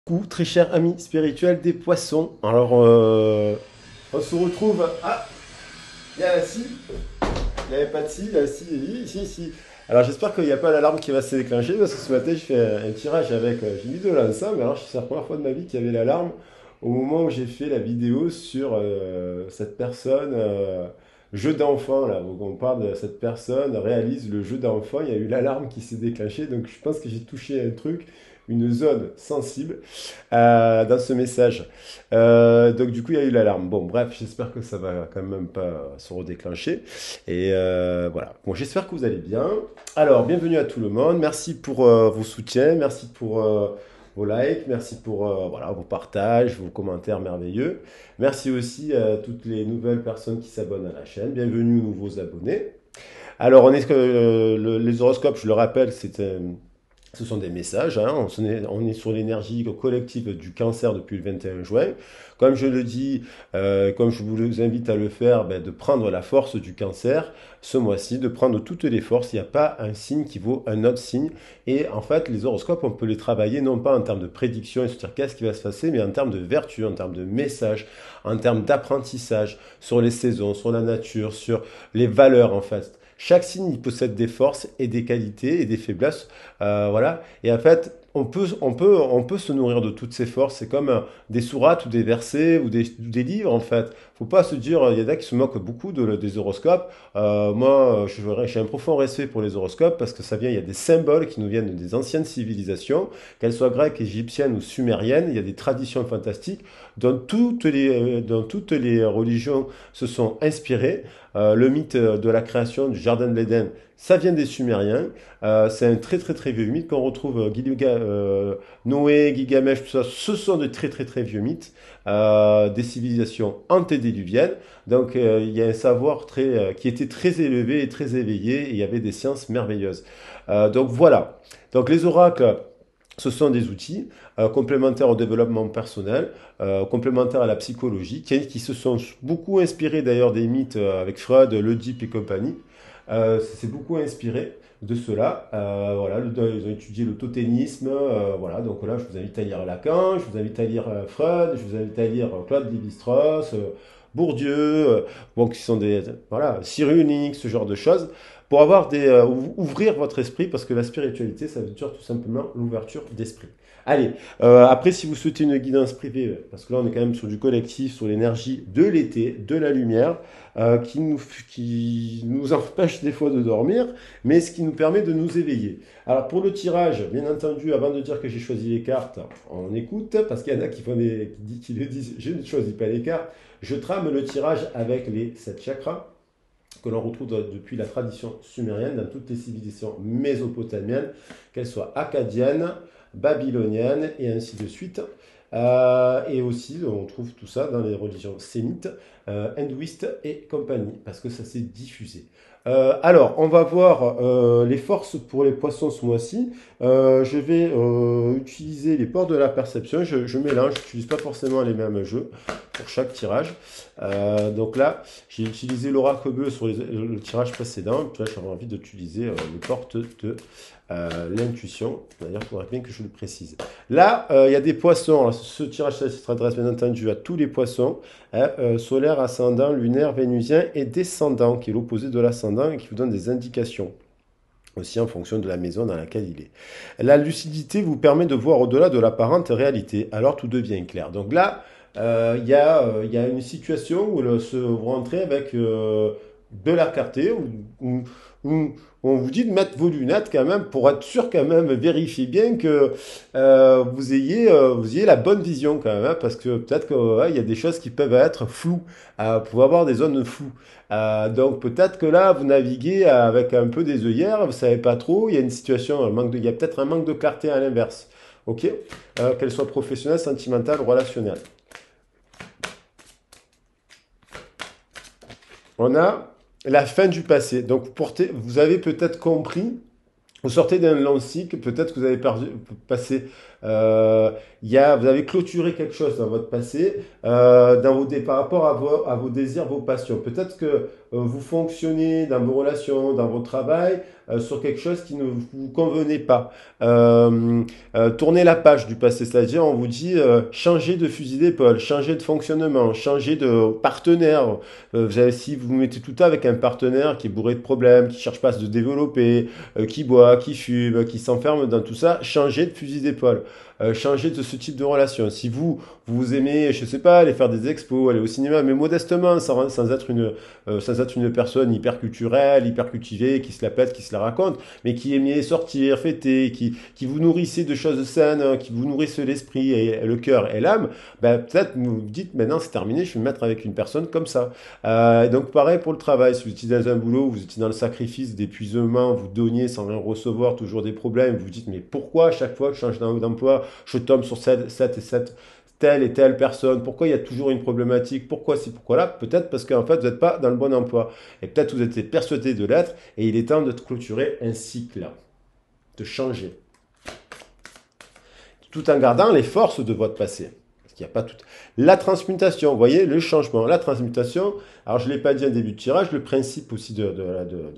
Coucou, très cher ami spirituel des poissons. Alors, on se retrouve. Ah, il y a la scie. Il n'y avait pas de scie, la scie. Ici. Alors, j'espère qu'il n'y a pas l'alarme qui va se déclencher parce que ce matin, je fais un tirage avec. J'ai mis de l'encens, mais alors, c'est la première fois de ma vie qu'il y avait l'alarme au moment où j'ai fait la vidéo sur cette personne. Jeu d'enfant, là, où on parle de cette personne réalise le jeu d'enfant. Il y a eu l'alarme qui s'est déclenchée, donc je pense que j'ai touché un truc, une zone sensible dans ce message. Donc du coup, il y a eu l'alarme. Bon, bref, j'espère que ça va quand même pas se redéclencher. Et voilà. Bon, j'espère que vous allez bien. Alors, bienvenue à tout le monde. Merci pour vos soutiens, merci pour vos likes, merci pour voilà, vos partages, vos commentaires merveilleux. Merci aussi à toutes les nouvelles personnes qui s'abonnent à la chaîne. Bienvenue aux nouveaux abonnés. Alors, les horoscopes, je le rappelle, ce sont des messages, hein. On est sur l'énergie collective du cancer depuis le 21 juin. Comme je le dis, comme je vous invite à le faire, ben, de prendre la force du cancer ce mois-ci, de prendre toutes les forces. Il n'y a pas un signe qui vaut un autre signe. Et en fait, les horoscopes, on peut les travailler non pas en termes de prédiction et se dire qu'est-ce qui va se passer, mais en termes de vertu, en termes de message, en termes d'apprentissage sur les saisons, sur la nature, sur les valeurs en fait. Chaque signe il possède des forces et des qualités et des faiblesses. Voilà. Et en fait, on peut se nourrir de toutes ces forces. C'est comme des sourates ou des versets ou des livres, en fait. Faut pas se dire, il y en a qui se moquent beaucoup des horoscopes. Moi, j'ai un profond respect pour les horoscopes parce que ça vient, il y a des symboles qui nous viennent des anciennes civilisations, qu'elles soient grecques, égyptiennes ou sumériennes. Il y a des traditions fantastiques dont toutes les religions se sont inspirées. Le mythe de la création du Jardin de l'Éden, ça vient des Sumériens. C'est un très très très vieux mythe qu'on retrouve Noé, Gilgamesh, tout ça. Ce sont de très très très vieux mythes des civilisations antédiluviennes. Donc il y a un savoir qui était très élevé et très éveillé et il y avait des sciences merveilleuses. Donc voilà. Donc les oracles, ce sont des outils complémentaires au développement personnel, complémentaires à la psychologie, qui se sont beaucoup inspirés d'ailleurs des mythes avec Freud, l'Oedipe et compagnie. C'est beaucoup inspiré de cela. Voilà, ils ont étudié le totémisme. Voilà, donc là, je vous invite à lire Lacan, je vous invite à lire Freud, je vous invite à lire Claude Lévi-Strauss, Bourdieu, bon, qui sont des, voilà, Cyrulnik, ce genre de choses, pour ouvrir votre esprit, parce que la spiritualité, ça veut dire tout simplement l'ouverture d'esprit. Allez, après, si vous souhaitez une guidance privée, parce que là, on est quand même sur du collectif, sur l'énergie de l'été, de la lumière, qui nous empêche des fois de dormir, mais ce qui nous permet de nous éveiller. Alors pour le tirage, bien entendu, avant de dire que j'ai choisi les cartes, on écoute, parce qu'il y en a qui le disent, je ne choisis pas les cartes, je trame le tirage avec les 7 chakras que l'on retrouve depuis la tradition sumérienne dans toutes les civilisations mésopotamiennes, qu'elles soient akkadiennes, babyloniennes et ainsi de suite. Et aussi, on trouve tout ça dans les religions sémites, hindouistes et compagnie, parce que ça s'est diffusé. Alors, on va voir les forces pour les poissons ce mois-ci. Je vais utiliser les ports de la perception. Je mélange, je n'utilise pas forcément les mêmes jeux pour chaque tirage. Donc là, j'ai utilisé l'oracle bleu sur le tirage précédent. Puis là, j'avais envie d'utiliser les portes de l'intuition. D'ailleurs, il faudrait bien que je le précise. Là, il y a des poissons. Alors, ce tirage s'adresse bien entendu à tous les poissons, hein, solaire, ascendant, lunaire, vénusien et descendant, qui est l'opposé de l'ascendant et qui vous donne des indications aussi en fonction de la maison dans laquelle il est. La lucidité vous permet de voir au-delà de l'apparente réalité, alors tout devient clair. Donc là, il y a une situation où vous rentrez avec de la clarté, où on vous dit de mettre vos lunettes quand même pour être sûr quand même, vérifier bien que vous ayez la bonne vision quand même, hein, parce que peut-être qu'il y a des choses qui peuvent être floues, vous pouvez avoir des zones floues. Donc peut-être que là, vous naviguez avec un peu des œillères, vous savez pas trop, il y a une situation, il y a peut-être un manque de clarté à l'inverse. Ok, qu'elle soit professionnelle, sentimentale ou relationnelle. On a la fin du passé. Donc vous avez peut-être compris, vous sortez d'un long cycle, peut-être que vous avez passé, vous avez clôturé quelque chose dans votre passé, par rapport à vos désirs, vos passions. Peut-être que vous fonctionnez dans vos relations, dans votre travail, sur quelque chose qui ne vous convenait pas. Tournez la page du passé, c'est-à-dire on vous dit changez de fusil d'épaule, changez de fonctionnement, changez de partenaire. Si vous mettez tout le temps avec un partenaire qui est bourré de problèmes, qui cherche pas à se développer, qui boit, qui fume, qui s'enferme dans tout ça, changez de fusil d'épaule. Changer de ce type de relation. Si vous aimez, je sais pas, aller faire des expos, aller au cinéma, mais modestement, sans être une personne hyper culturelle, hyper cultivée, qui se la pète, qui se la raconte, mais qui aimait sortir, fêter, qui vous nourrissait de choses saines, qui vous nourrissent l'esprit et le cœur et l'âme, ben, peut-être vous dites maintenant c'est terminé, je vais me mettre avec une personne comme ça. Donc pareil pour le travail, si vous étiez dans un boulot, vous étiez dans le sacrifice, d'épuisement, vous donniez sans rien recevoir, toujours des problèmes, vous vous dites mais pourquoi à chaque fois que je change d'emploi, je tombe sur cette telle et telle personne, pourquoi il y a toujours une problématique, pourquoi ci, pourquoi là, peut-être parce qu'en fait vous n'êtes pas dans le bon emploi, et peut-être vous êtes persuadé de l'être, et il est temps de clôturer un cycle, de changer, tout en gardant les forces de votre passé. Parce qu'il n'y a pas tout. La transmutation, vous voyez, le changement. La transmutation, alors je ne l'ai pas dit en début de tirage, le principe aussi de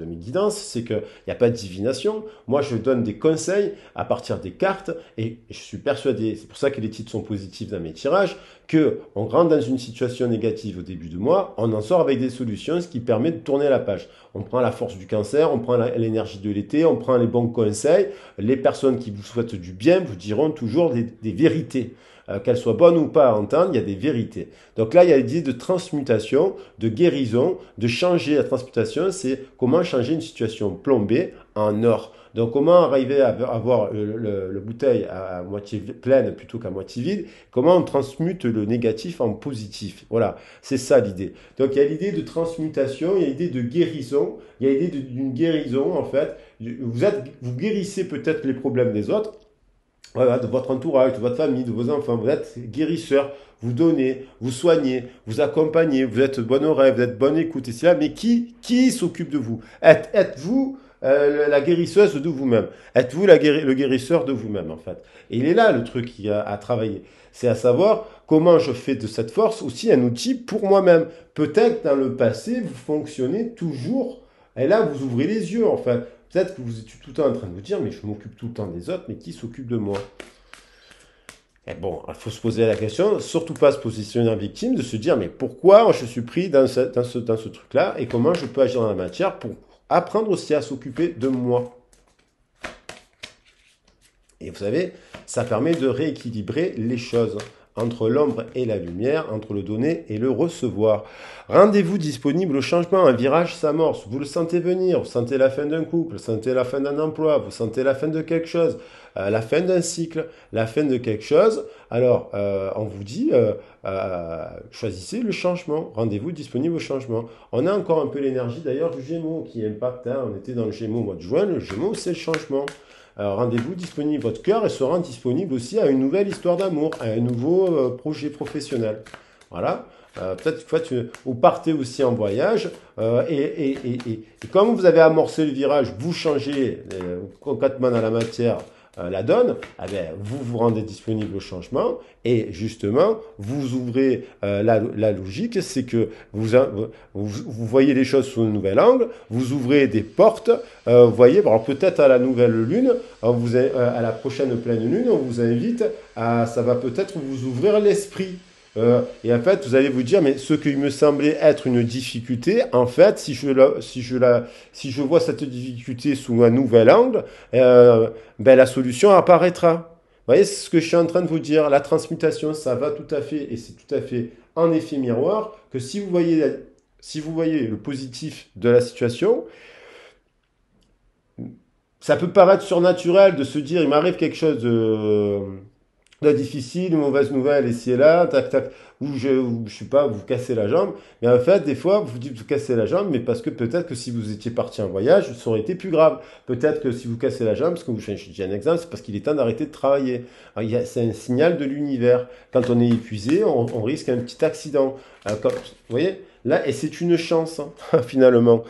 mes guidances, c'est qu'il n'y a pas de divination. Moi, je donne des conseils à partir des cartes et je suis persuadé, c'est pour ça que les titres sont positifs dans mes tirages, qu'on rentre dans une situation négative au début du mois, on en sort avec des solutions, ce qui permet de tourner la page. On prend la force du cancer, on prend l'énergie de l'été, on prend les bons conseils. Les personnes qui vous souhaitent du bien vous diront toujours des vérités. Qu'elles soient bonnes ou pas à entendre, il y a des vérités. Donc là, il y a l'idée de transmutation, de guérison, de changer. La transmutation, c'est comment changer une situation plombée en or. Donc comment arriver à avoir le bouteille à moitié pleine plutôt qu'à moitié vide. Comment on transmute le négatif en positif. Voilà, c'est ça l'idée. Donc il y a l'idée de transmutation, il y a l'idée de guérison, il y a l'idée d'une guérison en fait. Vous guérissez peut-être les problèmes des autres, voilà, de votre entourage, de votre famille, de vos enfants. Vous êtes guérisseur, vous donnez, vous soignez, vous accompagnez, vous êtes bonne oreille, vous êtes bonne écoute, et cela. Mais qui s'occupe de vous? Êtes-vous la guérisseuse de vous-même? Êtes-vous le guérisseur de vous-même, en fait? Et il est là le truc qui a à travailler. C'est à savoir comment je fais de cette force aussi un outil pour moi-même. Peut-être dans le passé, vous fonctionnez toujours, et là, vous ouvrez les yeux, en fait. Peut-être que vous êtes tout le temps en train de vous dire, mais je m'occupe tout le temps des autres, mais qui s'occupe de moi? Et bon, il faut se poser la question, surtout pas se positionner en victime, de se dire, mais pourquoi je suis pris dans ce truc-là, et comment je peux agir dans la matière pour apprendre aussi à s'occuper de moi. Et vous savez, ça permet de rééquilibrer les choses entre l'ombre et la lumière, entre le donner et le recevoir. Rendez-vous disponible au changement, un virage s'amorce, vous le sentez venir, vous sentez la fin d'un couple, vous sentez la fin d'un emploi, vous sentez la fin de quelque chose, la fin d'un cycle, la fin de quelque chose. Alors, on vous dit, choisissez le changement, rendez-vous disponible au changement. On a encore un peu l'énergie d'ailleurs du Gémeaux qui impacte, hein. On était dans le Gémeaux au mois de juin, le Gémeaux c'est le changement. Rendez-vous disponible, votre cœur et se rend disponible aussi à une nouvelle histoire d'amour, à un nouveau projet professionnel. Voilà. Peut-être que vous partez aussi en voyage et comme vous avez amorcé le virage, vous changez concrètement dans la matière la donne, eh bien, vous vous rendez disponible au changement et justement, vous ouvrez la logique, c'est que vous voyez les choses sous un nouvel angle, vous ouvrez des portes, vous voyez, bon, peut-être à la nouvelle lune, à la prochaine pleine lune, on vous invite ça va peut-être vous ouvrir l'esprit. Et en fait, vous allez vous dire, mais ce qui me semblait être une difficulté, en fait, si je vois cette difficulté sous un nouvel angle, ben la solution apparaîtra. Vous voyez, c'est ce que je suis en train de vous dire. La transmutation, ça va tout à fait, et c'est tout à fait en effet miroir, que si vous voyez le positif de la situation, ça peut paraître surnaturel de se dire, il m'arrive quelque chose de difficile, une mauvaise nouvelle ici et là, tac, tac, ou je sais pas, vous cassez la jambe. Mais en fait, des fois, vous dites vous cassez la jambe, mais parce que peut-être que si vous étiez parti en voyage, ça aurait été plus grave. Peut-être que si vous cassez la jambe, parce que je dis un exemple, c'est parce qu'il est temps d'arrêter de travailler. C'est un signal de l'univers. Quand on est épuisé, on risque un petit accident. Vous voyez? Là, et c'est une chance, hein, finalement.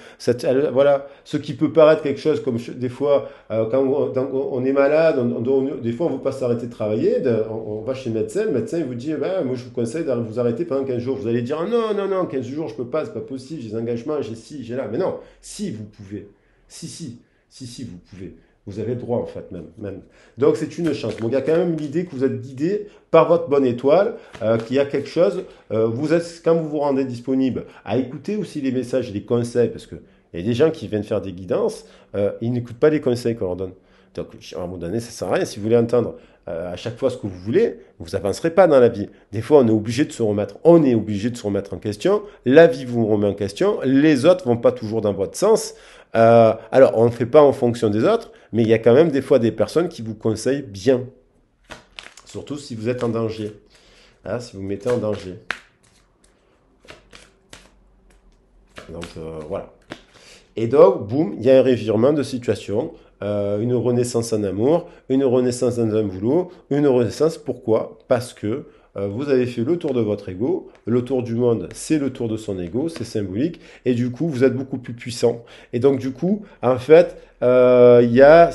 Voilà, ce qui peut paraître quelque chose comme des fois, quand on est malade, des fois on ne veut pas s'arrêter de travailler, on va chez le médecin il vous dit, ben, moi je vous conseille de vous arrêter pendant 15 jours. Vous allez dire, non, 15 jours je peux pas, c'est pas possible, j'ai des engagements, j'ai ci, j'ai là. Mais non, si vous pouvez, si. Si, vous pouvez. Vous avez le droit, en fait, même. Donc, c'est une chance. Donc, il y a quand même l'idée que vous êtes guidé par votre bonne étoile, qu'il y a quelque chose. Vous êtes, quand vous vous rendez disponible, à écouter aussi les messages et les conseils, parce que il y a des gens qui viennent faire des guidances, ils n'écoutent pas les conseils qu'on leur donne. Donc, à un moment donné, ça ne sert à rien. Si vous voulez entendre à chaque fois ce que vous voulez, vous n'avancerez pas dans la vie. Des fois, on est obligé de se remettre en question. La vie vous remet en question. Les autres vont pas toujours dans votre sens. Alors, on ne fait pas en fonction des autres, mais il y a quand même des fois des personnes qui vous conseillent bien. Surtout si vous êtes en danger. Hein, si vous mettez en danger. Donc, voilà. Et donc, boum, il y a un revirement de situation. Une renaissance en amour, une renaissance dans un boulot, une renaissance, pourquoi? Parce que vous avez fait le tour de votre ego, le tour du monde, c'est le tour de son ego, c'est symbolique, et du coup, vous êtes beaucoup plus puissant. Et donc, du coup, en fait, il y a...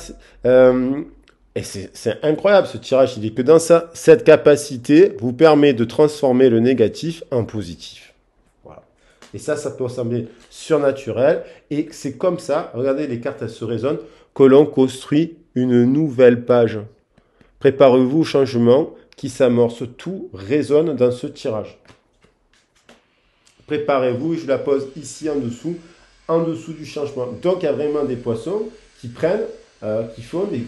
et c'est incroyable ce tirage, il dit que dans ça, cette capacité vous permet de transformer le négatif en positif. Voilà. Et ça peut sembler surnaturel, et c'est comme ça, regardez les cartes, elles se résonnent, que l'on construit une nouvelle page. Préparez-vous au changement qui s'amorce. Tout résonne dans ce tirage. Préparez-vous, je la pose ici en dessous du changement. Donc, il y a vraiment des poissons qui prennent, qui font des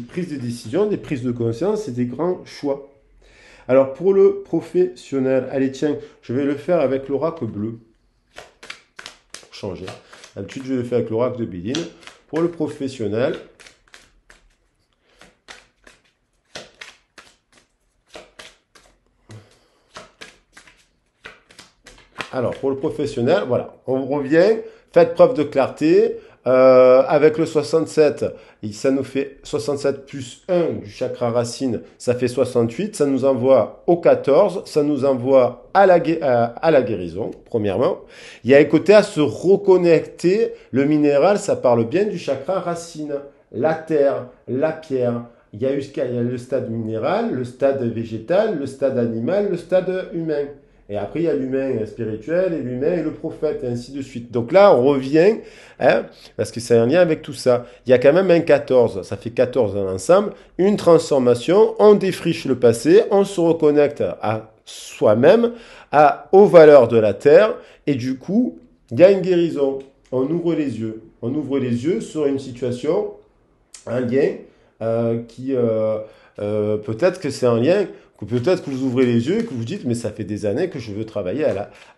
prises de décision, des prises de conscience et des grands choix. Alors, pour le professionnel, allez, tiens, je vais le faire avec l'oracle bleu. Pour changer. D'habitude, je vais le faire avec l'oracle de Béline. Pour le professionnel, alors pour le professionnel, voilà, on revient, faites preuve de clarté. Avec le 67, ça nous fait 67 plus 1 du chakra racine, ça fait 68, ça nous envoie au 14, ça nous envoie à la guérison, premièrement. Il y a un côté à se reconnecter, le minéral, ça parle bien du chakra racine, la terre, la pierre. Il y a le stade minéral, le stade végétal, le stade animal, le stade humain. Et après, il y a l'humain spirituel et l'humain et le prophète, et ainsi de suite. Donc là, on revient, hein, parce que c'est un lien avec tout ça. Il y a quand même un 14, ça fait 14 dans l'ensemble, une transformation, on défriche le passé, on se reconnecte à soi-même, aux valeurs de la Terre, et du coup, il y a une guérison. On ouvre les yeux. On ouvre les yeux sur une situation, un lien, peut-être que c'est un lien... Peut-être que vous ouvrez les yeux et que vous dites, mais ça fait des années que je veux travailler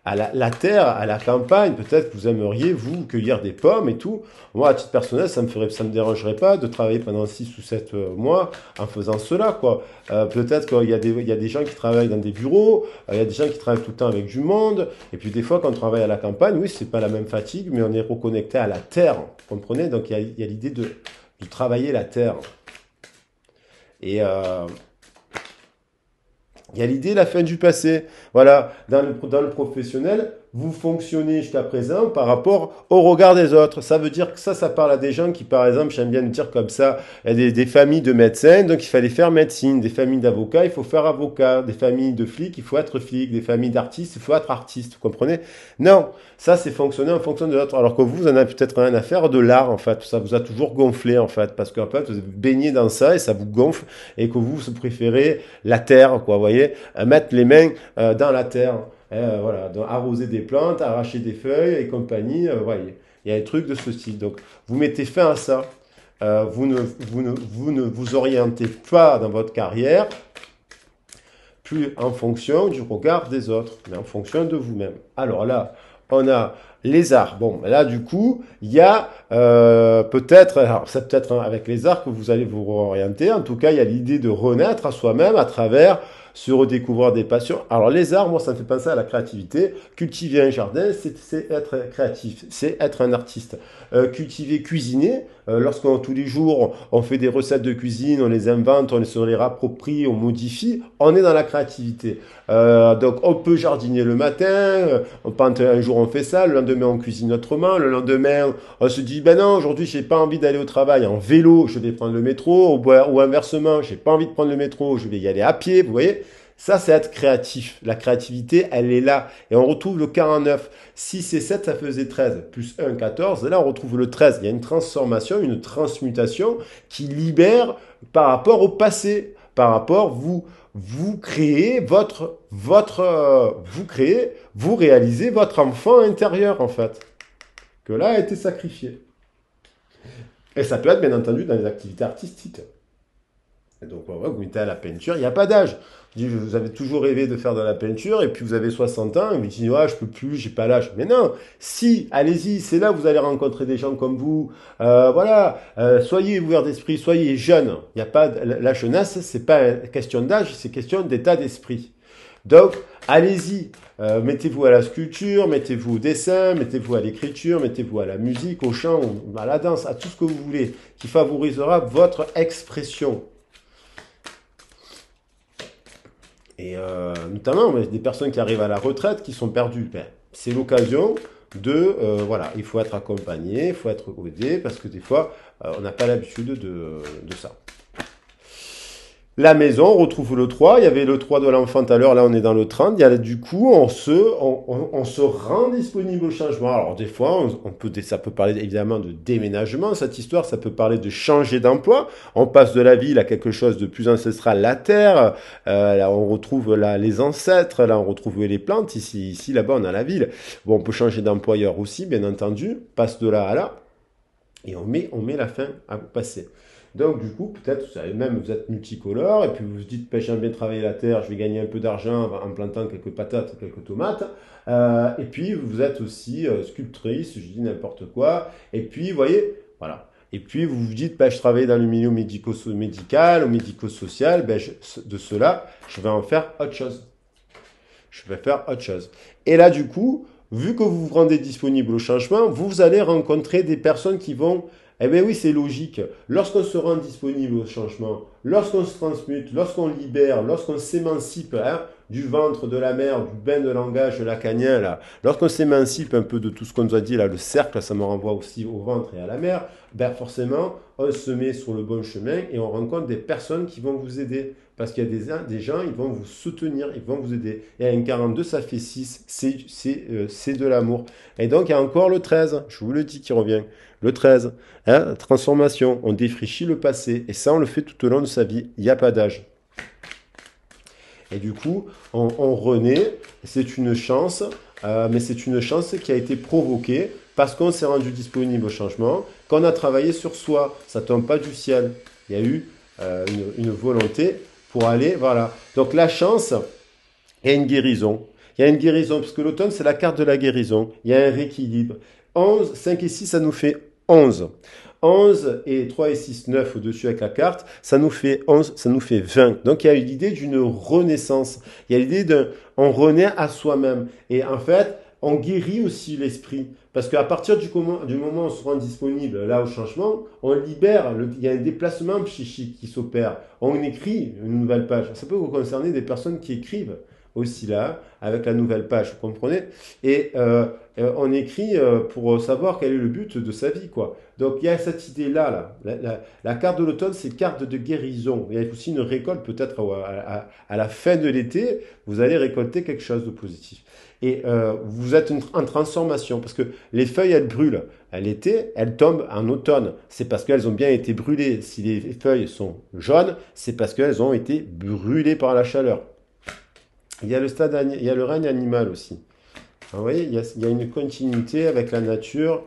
à la terre, à la campagne. Peut-être que vous aimeriez, vous, cueillir des pommes et tout. Moi, à titre personnel, ça me dérangerait pas de travailler pendant 6 ou 7 mois en faisant cela, quoi. Peut-être qu'il y a des gens qui travaillent dans des bureaux, il y a des gens qui travaillent tout le temps avec du monde. Et puis, des fois, quand on travaille à la campagne, oui, c'est pas la même fatigue, mais on est reconnecté à la terre. Vous comprenez? Donc, il y a l'idée de travailler la terre. Et, il y a l'idée de la fin du passé. Voilà, dans le professionnel, vous fonctionnez jusqu'à présent par rapport au regard des autres. Ça veut dire que ça parle à des gens qui, par exemple, j'aime bien le dire comme ça, il y a des familles de médecins, donc il fallait faire médecine. Des familles d'avocats, il faut faire avocat. Des familles de flics, il faut être flic. Des familles d'artistes, il faut être artiste. Vous comprenez? Non, ça c'est fonctionner en fonction de l'autre. Alors que vous en avez peut-être rien à faire de l'art, en fait. Ça vous a toujours gonflé, en fait. Parce qu'en fait, vous baignez dans ça et ça vous gonfle et que vous préférez la terre, quoi, vous voyez? Mettre les mains dans la terre. Voilà, donc arroser des plantes, arracher des feuilles et compagnie, voyez. Il y a des trucs de ce style. Donc, vous mettez fin à ça. Vous ne vous orientez pas dans votre carrière, plus en fonction du regard des autres, mais en fonction de vous-même. Alors là, on a les arts. Bon, là, du coup, il y a peut-être, alors c'est peut-être avec les arts que vous allez vous orienter. En tout cas, il y a l'idée de renaître à soi-même à travers se redécouvrir des passions. Alors les arts, moi, ça me fait penser à la créativité. Cultiver un jardin, c'est être créatif, c'est être un artiste. Cultiver, cuisiner, lorsqu'on tous les jours, on fait des recettes de cuisine, on les invente, on se les rapproprie, on modifie, on est dans la créativité. Donc on peut jardiner le matin, un jour on fait ça, le lendemain on cuisine autrement, le lendemain on se dit, ben non, aujourd'hui j'ai pas envie d'aller au travail en vélo, je vais prendre le métro, ou inversement, j'ai pas envie de prendre le métro, je vais y aller à pied, vous voyez. Ça, c'est être créatif. La créativité, elle est là. Et on retrouve le 49. 6 et 7, ça faisait 13. Plus 1, 14. Et là, on retrouve le 13. Il y a une transformation, une transmutation qui libère par rapport au passé. Par rapport, vous créez vous réalisez votre enfant intérieur, en fait. Que là a été sacrifié. Et ça peut être, bien entendu, dans les activités artistiques. Et donc, ouais, vous mettez à la peinture, il n'y a pas d'âge. Je dis, vous avez toujours rêvé de faire de la peinture, et puis vous avez 60 ans, et vous dites, ouais, je peux plus, j'ai pas l'âge. Mais non, si, allez-y, c'est là que vous allez rencontrer des gens comme vous. Voilà, soyez ouverts d'esprit, soyez jeunes. Il n'y a pas, la jeunesse, c'est pas question d'âge, c'est question d'état d'esprit. Donc, allez-y, mettez-vous à la sculpture, mettez-vous au dessin, mettez-vous à l'écriture, mettez-vous à la musique, au chant, à la danse, à tout ce que vous voulez, qui favorisera votre expression. Et notamment, des personnes qui arrivent à la retraite, qui sont perdues, ben, c'est l'occasion de, voilà, il faut être accompagné, il faut être aidé, parce que des fois, on n'a pas l'habitude de ça. La maison, on retrouve le 3. Il y avait le 3 de l'enfant tout à l'heure. Là, on est dans le 30. Il y a, du coup, on se rend disponible au changement. Alors, des fois, ça peut parler évidemment de déménagement. Cette histoire, ça peut parler de changer d'emploi. On passe de la ville à quelque chose de plus ancestral, la terre. Là, on retrouve les ancêtres. Là, on retrouve les plantes. Ici, là-bas, on a la ville. Bon, on peut changer d'employeur aussi, bien entendu. Passe de là à là. Et on met la fin à passer. Donc, du coup, peut-être, vous êtes multicolore, et puis vous vous dites, j'aime bien travailler la terre, je vais gagner un peu d'argent en plantant quelques patates, quelques tomates. Et puis, vous êtes aussi sculptrice, je dis n'importe quoi. Et puis, vous voyez, voilà. Et puis, vous vous dites, je travaille dans le milieu médical ou médico-social, de cela, je vais en faire autre chose. Je vais faire autre chose. Et là, du coup, vu que vous vous rendez disponible au changement, vous allez rencontrer des personnes qui vont... Eh bien oui, c'est logique. Lorsqu'on se rend disponible au changement, lorsqu'on se transmute, lorsqu'on libère, lorsqu'on s'émancipe du ventre de la mère, du bain de langage lacanien, là, lorsqu'on s'émancipe un peu de tout ce qu'on nous a dit, là, le cercle, ça me renvoie aussi au ventre et à la mère, ben forcément, on se met sur le bon chemin et on rencontre des personnes qui vont vous aider. Parce qu'il y a des gens, ils vont vous soutenir, ils vont vous aider. Et un 42, ça fait 6, c'est de l'amour. Et donc, il y a encore le 13, je vous le dis, qui revient. Le 13, transformation, on défrichit le passé. Et ça, on le fait tout au long de sa vie. Il n'y a pas d'âge. Et du coup, on renaît. C'est une chance, mais c'est une chance qui a été provoquée parce qu'on s'est rendu disponible au changement, qu'on a travaillé sur soi. Ça ne tombe pas du ciel. Il y a eu une volonté pour aller, voilà. Donc la chance, il y a une guérison. Il y a une guérison, parce que l'automne, c'est la carte de la guérison. Il y a un rééquilibre. 11, 5 et 6, ça nous fait 11. 11 et 3 et 6, 9 au-dessus avec la carte, ça nous fait 11, ça nous fait 20. Donc il y a l'idée d'une renaissance. Il y a l'idée on renaît à soi-même. Et en fait, on guérit aussi l'esprit. Parce qu'à partir du moment où on se rend disponible là au changement, on libère, il y a un déplacement psychique qui s'opère. On écrit une nouvelle page. Ça peut vous concerner des personnes qui écrivent aussi là, avec la nouvelle page, vous comprenez? Et on écrit pour savoir quel est le but de sa vie, quoi. Donc il y a cette idée-là, là. La carte de l'automne, c'est carte de guérison. Il y a aussi une récolte, peut-être à la fin de l'été, vous allez récolter quelque chose de positif. Et vous êtes en transformation, parce que les feuilles, elles brûlent. À l'été, elles tombent en automne. C'est parce qu'elles ont bien été brûlées. Si les feuilles sont jaunes, c'est parce qu'elles ont été brûlées par la chaleur. Il y a il y a le règne animal aussi. Alors, vous voyez, il y a une continuité avec la nature.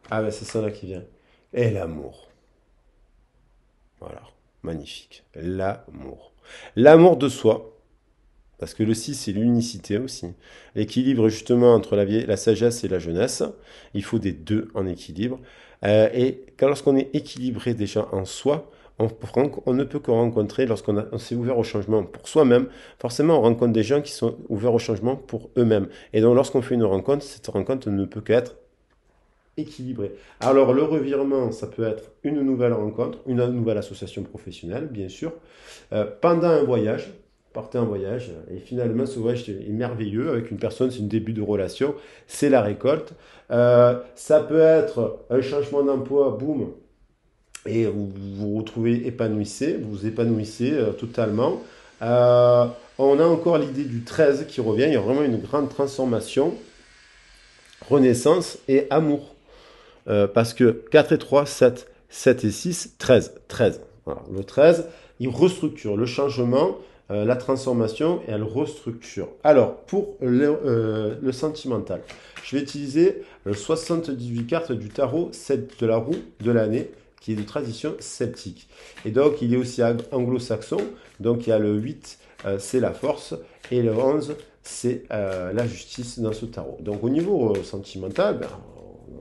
Ah ben c'est ça là qui vient. Et l'amour. Voilà, magnifique. L'amour. L'amour de soi. Parce que le 6, c'est l'unicité aussi. L'équilibre justement entre la sagesse et la jeunesse. Il faut des deux en équilibre. Et lorsqu'on est équilibré déjà en soi, on ne peut que rencontrer, lorsqu'on s'est ouvert au changement pour soi-même, forcément on rencontre des gens qui sont ouverts au changement pour eux-mêmes. Et donc lorsqu'on fait une rencontre, cette rencontre ne peut qu'être équilibré. Alors, le revirement, ça peut être une nouvelle rencontre, une nouvelle association professionnelle, bien sûr, pendant un voyage, partez en voyage, et finalement, ce voyage est merveilleux avec une personne, c'est un début de relation, c'est la récolte. Ça peut être un changement d'emploi, boum, et vous vous retrouvez épanouissez, vous vous épanouissez totalement. Euh, on a encore l'idée du 13 qui revient, il y a vraiment une grande transformation, renaissance et amour. Parce que 4 et 3, 7, 7 et 6, 13. 13. Voilà. Le 13, il restructure le changement, la transformation et elle restructure. Alors, pour le sentimental, je vais utiliser le 78 cartes du tarot 7 de la roue de l'année, qui est de tradition celtique. Et donc, il est aussi anglo-saxon. Donc, il y a le 8, c'est la force, et le 11, c'est la justice dans ce tarot. Donc, au niveau sentimental, ben,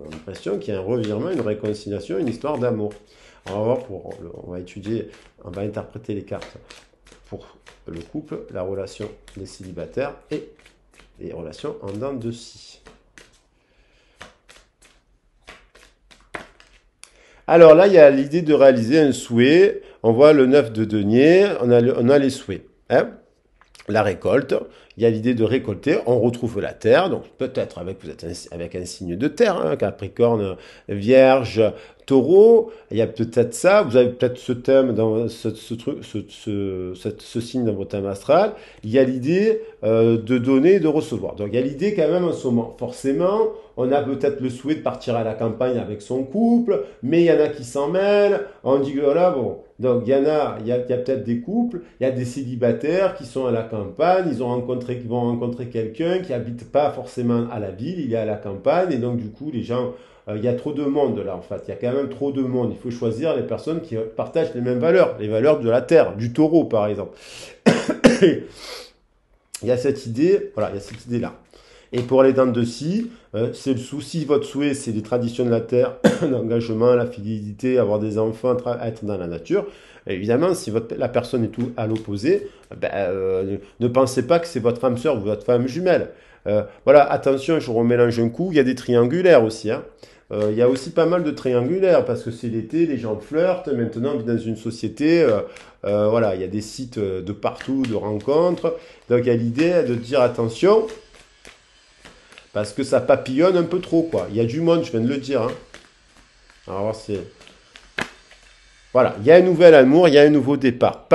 on a l'impression qu'il y a un revirement, une réconciliation, une histoire d'amour. On va voir on va étudier, on va interpréter les cartes pour le couple, la relation des célibataires et les relations en dents de scie. Alors là, il y a l'idée de réaliser un souhait. On voit le 9 de denier, on a les souhaits. Hein, la récolte, il y a l'idée de récolter, on retrouve la terre, donc peut-être vous êtes avec un signe de terre, hein, Capricorne, Vierge, Taureau, il y a peut-être ça, vous avez peut-être ce thème dans ce signe dans votre thème astral, il y a l'idée de donner et de recevoir. Donc il y a l'idée quand même en ce moment, forcément, on a peut-être le souhait de partir à la campagne avec son couple, mais il y en a qui s'en mêlent, on dit que voilà, bon, donc il y a peut-être des couples, il y a des célibataires qui sont à la campagne, ils vont rencontrer quelqu'un qui habite pas forcément à la ville, il est à la campagne, et donc du coup les gens, il y a trop de monde là en fait, il y a quand même trop de monde, il faut choisir les personnes qui partagent les mêmes valeurs, les valeurs de la terre, du taureau par exemple. Il y a cette idée, voilà, il y a cette idée là. Et pour les dents de scie, c'est le souci, votre souhait, c'est les traditions de la terre, l'engagement, la fidélité, avoir des enfants, être dans la nature. Et évidemment, si la personne est tout à l'opposé, ben, ne pensez pas que c'est votre âme sœur ou votre femme jumelle. Voilà, attention, je remélange un coup, il y a des triangulaires aussi. Hein. Il y a aussi pas mal de triangulaires parce que c'est l'été, les gens flirtent. Maintenant, on vit dans une société, voilà, il y a des sites de partout, de rencontres. Donc, il y a l'idée de dire attention. Parce que ça papillonne un peu trop, quoi. Il y a du monde, je viens de le dire. Hein. Alors, c'est... Voilà, il y a un nouvel amour, il y a un nouveau départ.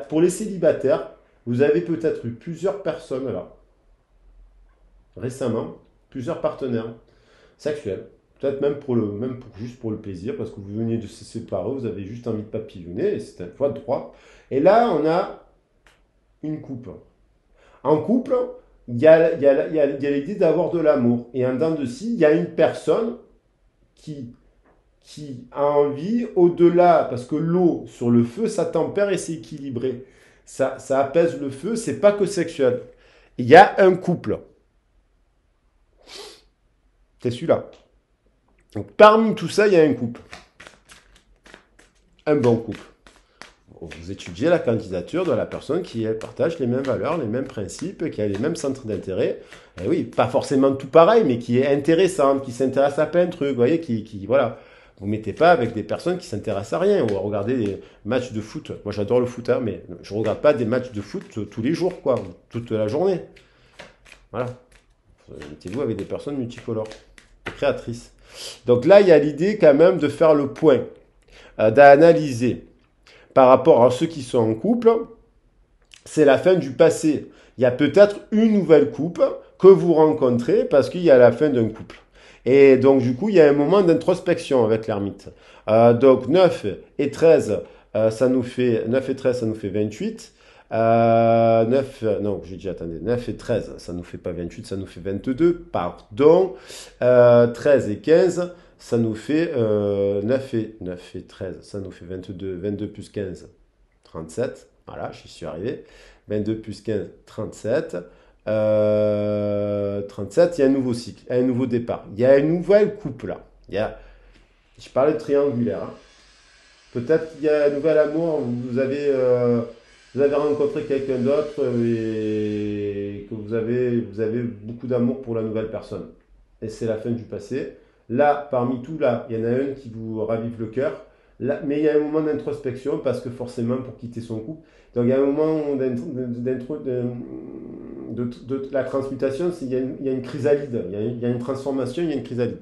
Pour les célibataires, vous avez peut-être eu plusieurs personnes, là, récemment, plusieurs partenaires sexuels. Peut-être juste pour le plaisir, parce que vous veniez de se séparer, vous avez juste envie de papillonner, et c'est un choix de droit. Et là, on a une couple. En couple, il y a l'idée d'avoir de l'amour. Et en dents de scie, il y a une personne qui a envie, au-delà, parce que l'eau sur le feu, ça tempère et c'est équilibré. Ça apaise le feu, c'est pas que sexuel. Il y a un couple. C'est celui-là. Donc parmi tout ça, il y a un couple. Un bon couple. Vous étudiez la candidature de la personne qui partage les mêmes valeurs, les mêmes principes, qui a les mêmes centres d'intérêt. Et oui, pas forcément tout pareil, mais qui est intéressante, qui s'intéresse à plein de trucs, vous voyez, voilà. Vous ne mettez pas avec des personnes qui s'intéressent à rien ou à regarder des matchs de foot. Moi, j'adore le foot, hein, mais je ne regarde pas des matchs de foot tous les jours, quoi, toute la journée. Voilà. Mettez-vous avec des personnes multicolores, créatrices. Donc là, il y a l'idée quand même de faire le point, d'analyser. Par rapport à ceux qui sont en couple, c'est la fin du passé. Il y a peut-être une nouvelle couple que vous rencontrez parce qu'il y a la fin d'un couple. Et donc, du coup, il y a un moment d'introspection avec l'ermite. Donc, 9 et 13, 9 et 13, ça nous fait 28. 9 et 13, ça nous fait pas 28, ça nous fait 22, pardon. 13 et 15, ça nous fait 9 et 13, ça nous fait 22, 22 plus 15, 37. Voilà, j'y suis arrivé. 22 plus 15, 37. 37, il y a un nouveau cycle, un nouveau départ. Il y a une nouvelle couple là. Je parlais de triangulaire. Hein. Peut-être qu'il y a un nouvel amour, vous avez rencontré quelqu'un d'autre et que vous avez beaucoup d'amour pour la nouvelle personne. Et c'est la fin du passé. Là, parmi tout, là, il y en a un qui vous ravive le cœur. Là, mais il y a un moment d'introspection parce que forcément, pour quitter son couple, donc il y a un moment de la transmutation, il y a une chrysalide, il y a une transformation, il y a une chrysalide.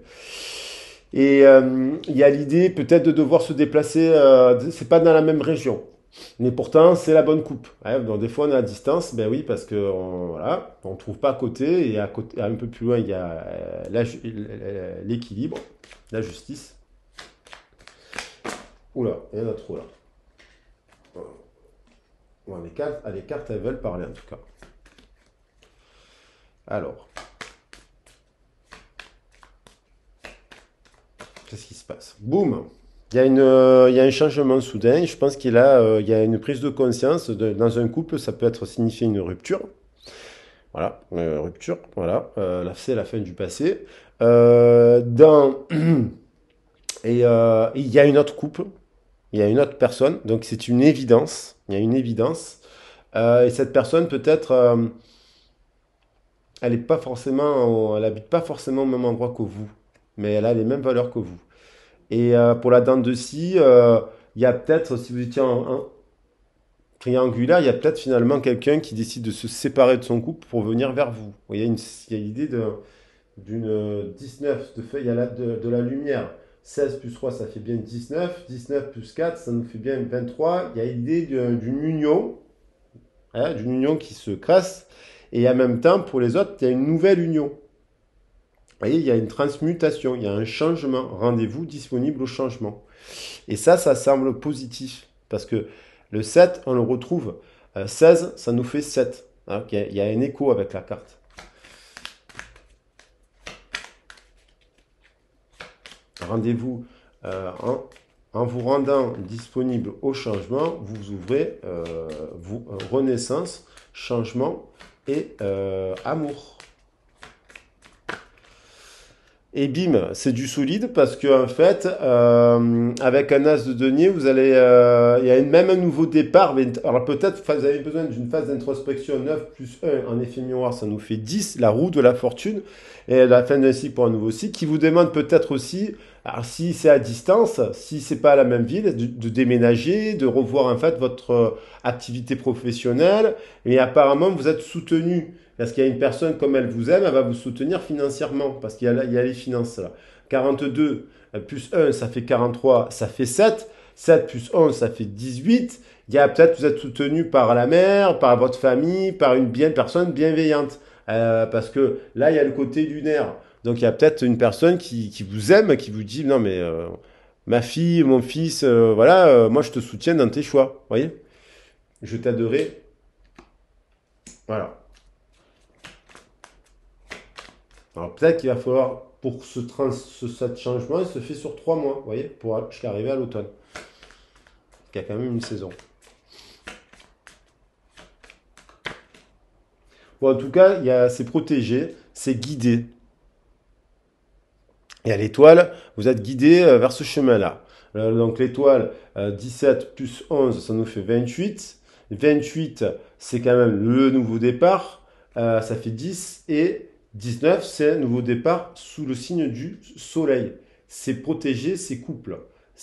Et il y a l'idée peut-être de devoir se déplacer, c'est pas dans la même région. Mais pourtant, c'est la bonne coupe. Ouais, donc des fois, on est à distance, ben oui, parce que voilà, on ne trouve pas à côté, et à côté, un peu plus loin, il y a l'équilibre, la justice. Oula, il y en a trop là. Bon, les cartes, elles veulent parler en tout cas. Alors, qu'est-ce qui se passe? Boum! Il y a un changement soudain. Je pense il y a une prise de conscience. Dans un couple, ça peut être signifier une rupture. Voilà, rupture. Voilà, là, c'est la fin du passé. Euh, dans, il y a une autre couple. Il y a une autre personne. Donc, c'est une évidence. Il y a une évidence. Et cette personne, peut-être, elle habite pas forcément au même endroit que vous, mais elle a les mêmes valeurs que vous. Et pour la dent de scie, il y a peut-être, si vous étiez en triangulaire, il y a peut-être finalement quelqu'un qui décide de se séparer de son couple pour venir vers vous. Vous voyez, il y a l'idée d'une 19 de feuille, il y a de la lumière. 16 plus 3, ça fait bien 19. 19 plus 4, ça nous fait bien 23. Il y a l'idée d'une union qui se crée. Et en même temps, pour les autres, il y a une nouvelle union. Vous voyez, il y a une transmutation, il y a un changement. Rendez-vous disponible au changement. Et ça semble positif. Parce que le 7, on le retrouve. 16, ça nous fait 7. Hein, il y a un écho avec la carte. Rendez-vous en vous rendant disponible au changement, vous ouvrez renaissance, changement et amour. Et bim, c'est du solide parce que en fait, avec un as de denier, il y a même un nouveau départ. Alors peut-être vous avez besoin d'une phase d'introspection 9 plus 1 en effet miroir, ça nous fait 10, la roue de la fortune, et la fin d'un cycle pour un nouveau cycle, qui vous demande peut-être aussi, alors si c'est à distance, si c'est pas à la même ville, de déménager, de revoir en fait votre activité professionnelle, et apparemment vous êtes soutenu. Parce qu'il y a une personne, comme elle vous aime, elle va vous soutenir financièrement. Parce il y a les finances là. 42 plus 1, ça fait 43, ça fait 7. 7 plus 11, ça fait 18. Il y a peut-être, vous êtes soutenu par la mère, par votre famille, par une personne bienveillante. Parce que là, il y a le côté lunaire. Donc il y a peut-être une personne qui vous aime, qui vous dit, non mais ma fille, mon fils, voilà, moi je te soutiens dans tes choix. Vous voyez? Je t'aiderai. Voilà. Alors peut-être qu'il va falloir, pour ce changement, il se fait sur 3 mois, vous voyez, pour jusqu'à arriver à l'automne. Il y a quand même une saison. Bon, en tout cas, c'est protégé, c'est guidé. Et à l'étoile, vous êtes guidé vers ce chemin-là. Donc l'étoile, 17 plus 11, ça nous fait 28. 28, c'est quand même le nouveau départ. Ça fait 10. Et 19, c'est un nouveau départ sous le signe du soleil. C'est protégé, c'est couple.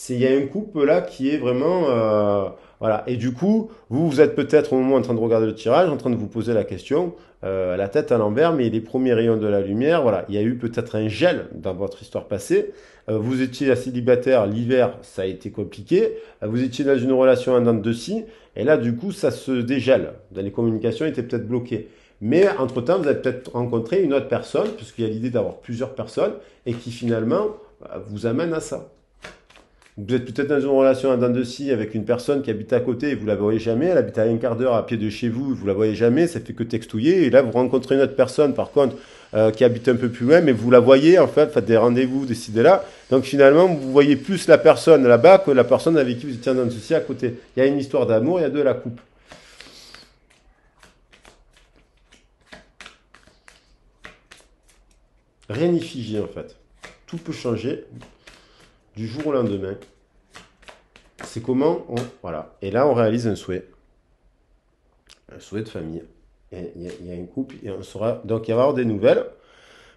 Il y a un couple là qui est vraiment... voilà. Et du coup, vous êtes peut-être au moment en train de regarder le tirage, en train de vous poser la question, la tête à l'envers, mais les premiers rayons de la lumière, voilà. Il y a eu peut-être un gel dans votre histoire passée. Vous étiez célibataire, l'hiver, ça a été compliqué. Vous étiez dans une relation en dents de scie, et là, du coup, ça se dégèle. Les communications étaient peut-être bloquées. Mais entre-temps, vous avez peut-être rencontré une autre personne, puisqu'il y a l'idée d'avoir plusieurs personnes, et qui finalement vous amène à ça. Vous êtes peut-être dans une relation à dents de scie avec une personne qui habite à côté et vous la voyez jamais. Elle habite à un quart d'heure à pied de chez vous, vous la voyez jamais, ça fait que textouiller. Et là, vous rencontrez une autre personne, par contre, qui habite un peu plus loin, mais vous la voyez, en fait, faites des rendez-vous, décidez-là. Donc finalement, vous voyez plus la personne là-bas que la personne avec qui vous étiez en dents de scie à côté. Il y a une histoire d'amour, il y a de la coupe. Rien n'est figé, en fait. Tout peut changer du jour au lendemain. C'est voilà. Et là, on réalise un souhait de famille. Et il y a un couple, et on saura. Donc, il va y avoir des nouvelles,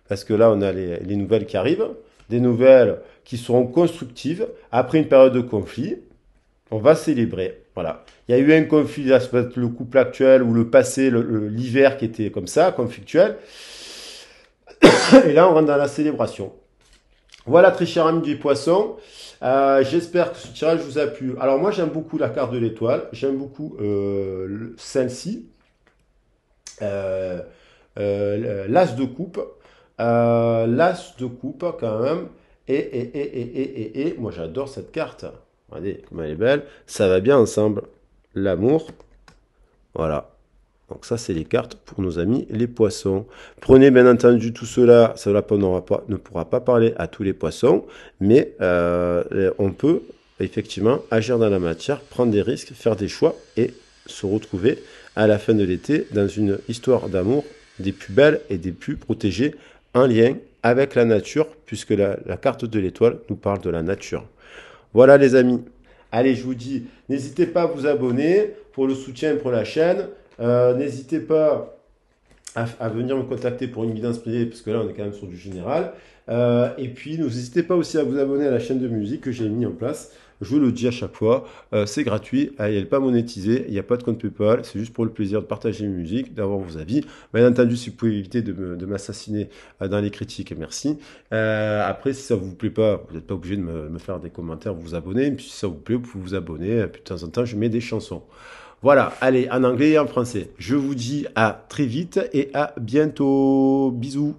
parce que là, on a les nouvelles qui arrivent. des nouvelles qui seront constructives après une période de conflit. On va célébrer. Voilà. Il y a eu un conflit, là, ça peut être le couple actuel ou le passé, l'hiver qui était comme ça, conflictuel. Et là, on rentre dans la célébration. Voilà, très cher ami du poisson. J'espère que ce tirage vous a plu. Alors, moi, j'aime beaucoup la carte de l'étoile. J'aime beaucoup celle-ci. L'as de coupe. L'as de coupe, quand même. Et moi, j'adore cette carte. Regardez comme elle est belle. Ça va bien ensemble. L'amour. Voilà. Donc ça, c'est les cartes pour nos amis les poissons. Prenez bien entendu tout cela. Cela ne pourra pas parler à tous les poissons. Mais on peut effectivement agir dans la matière, prendre des risques, faire des choix et se retrouver à la fin de l'été dans une histoire d'amour des plus belles et des plus protégées en lien avec la nature, puisque la carte de l'étoile nous parle de la nature. Voilà les amis. Allez, je vous dis, n'hésitez pas à vous abonner pour le soutien pour la chaîne. N'hésitez pas à venir me contacter pour une guidance privée, parce que là, on est quand même sur du général. Et puis, n'hésitez pas aussi à vous abonner à la chaîne de musique que j'ai mis en place. Je le dis à chaque fois, c'est gratuit, elle n'est pas monétisée, il n'y a pas de compte PayPal, c'est juste pour le plaisir de partager mes musiques, d'avoir vos avis. Bien entendu, si vous pouvez éviter de m'assassiner dans les critiques, merci. Après, si ça ne vous plaît pas, vous n'êtes pas obligé de me faire des commentaires, vous abonner. Et puis si ça vous plaît, vous pouvez vous abonner. Et puis de temps en temps, je mets des chansons. Voilà, allez, en anglais et en français. Je vous dis à très vite et à bientôt. Bisous.